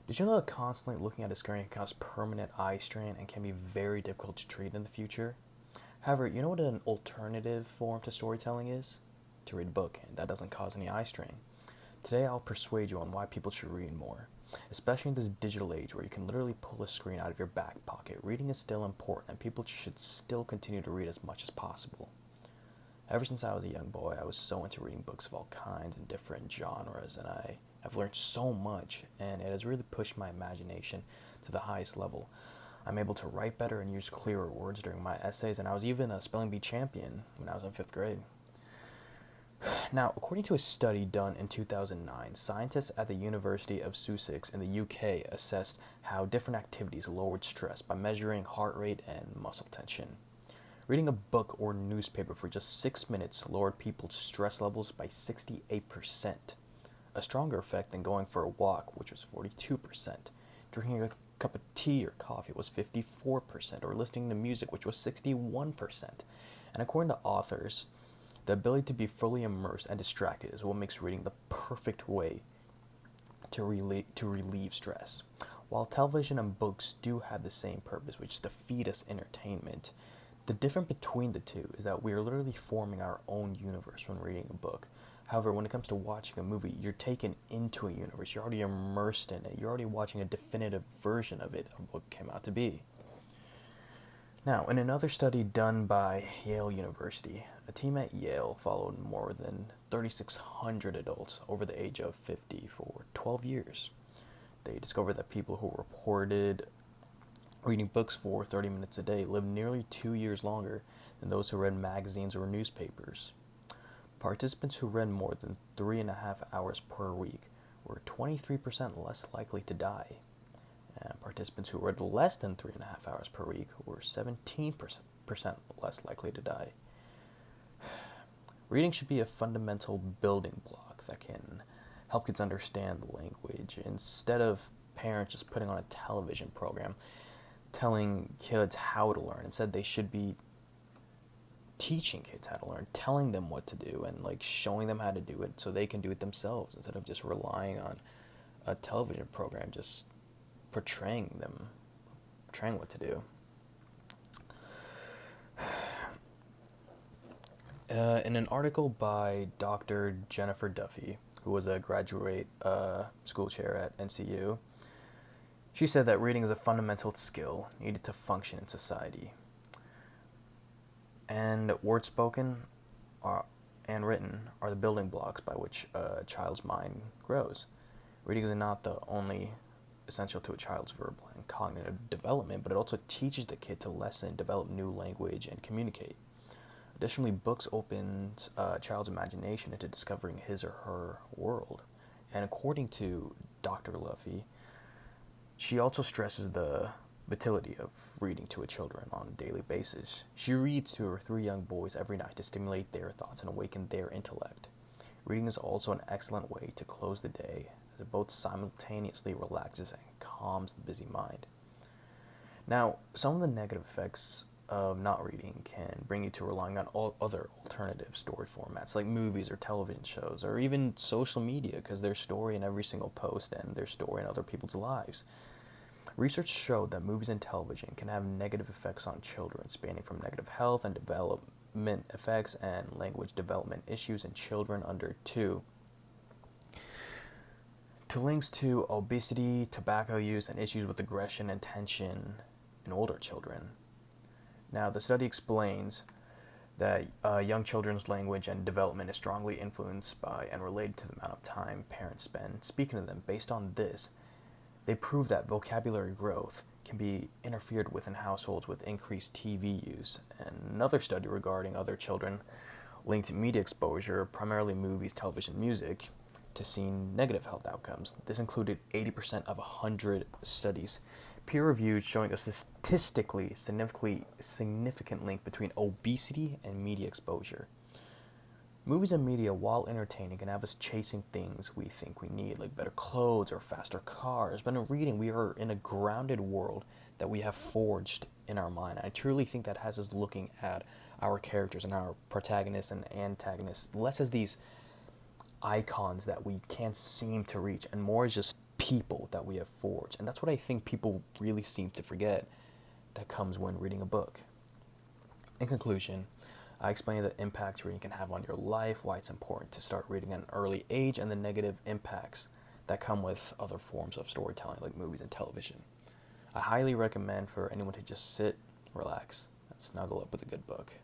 Did you know that constantly looking at a screen can cause permanent eye strain and can be very difficult to treat in the future? However, you know what an alternative form to storytelling is? To read a book, and that doesn't cause any eye strain. Today, I'll persuade you on why people should read more. Especially in this digital age where you can literally pull a screen out of your back pocket, reading is still important and people should still continue to read as much as possible. Ever since I was a young boy, I was so into reading books of all kinds and different genres, and I've learned so much, and it has really pushed my imagination to the highest level. I'm able to write better and use clearer words during my essays, and I was even a spelling bee champion when I was in fifth grade. Now, according to a study done in 2009, scientists at the University of Sussex in the UK assessed how different activities lowered stress by measuring heart rate and muscle tension. Reading a book or newspaper for just 6 minutes lowered people's stress levels by 68%, a stronger effect than going for a walk, which was 42%. Drinking a cup of tea or coffee was 54%, or listening to music, which was 61%. And according to authors, the ability to be fully immersed and distracted is what makes reading the perfect way to relieve stress. While television and books do have the same purpose, which is to feed us entertainment, the difference between the two is that we are literally forming our own universe when reading a book. However, when it comes to watching a movie, you're taken into a universe. You're already immersed in it. You're already watching a definitive version of it, of what came out to be. Now, in another study done by Yale University, a team at Yale followed more than 3,600 adults over the age of 50 for 12 years. They discovered that people who reported reading books for 30 minutes a day lived nearly 2 years longer than those who read magazines or newspapers. Participants who read more than 3.5 hours per week were 23% less likely to die. And participants who read less than 3.5 hours per week were 17% less likely to die. Reading should be a fundamental building block that can help kids understand the language instead of parents just putting on a television program telling kids how to learn. Instead, they should be teaching kids how to learn, telling them what to do, and like showing them how to do it so they can do it themselves instead of just relying on a television program just portraying what to do. In an article by Dr. Jennifer Duffy, who was a graduate school chair at NCU, she said that reading is a fundamental skill needed to function in society. And words spoken and written are the building blocks by which a child's mind grows. Reading is not the only essential to a child's verbal and cognitive development, but it also teaches the kid to listen, develop new language, and communicate. Additionally, books open a child's imagination into discovering his or her world. And according to Dr. Luffy, she also stresses the vitality of reading to her children on a daily basis. She reads to her 3 young boys every night to stimulate their thoughts and awaken their intellect. Reading is also an excellent way to close the day, as it both simultaneously relaxes and calms the busy mind. Now, some of the negative effects of not reading can bring you to relying on all other alternative story formats like movies or television shows or even social media, because there's story in every single post and there's story in other people's lives. Research showed that movies and television can have negative effects on children, spanning from negative health and development effects and language development issues in children under 2 to links to obesity, tobacco use, and issues with aggression and tension in older children. Now, the study explains that young children's language and development is strongly influenced by and related to the amount of time parents spend speaking to them. Based on this, they prove that vocabulary growth can be interfered with in households with increased TV use. And another study regarding other children linked media exposure, primarily movies, television, music, to seeing negative health outcomes. This included 80% of 100 studies, peer-reviewed, showing a statistically significant link between obesity and media exposure. Movies and media, while entertaining, can have us chasing things we think we need, like better clothes or faster cars. But in reading, we are in a grounded world that we have forged in our mind. I truly think that has us looking at our characters and our protagonists and antagonists less as these icons that we can't seem to reach, and more as just people that we have forged. And that's what I think people really seem to forget that comes when reading a book. In conclusion, I explained the impacts reading can have on your life, why it's important to start reading at an early age, and the negative impacts that come with other forms of storytelling like movies and television. I highly recommend for anyone to just sit, relax, and snuggle up with a good book.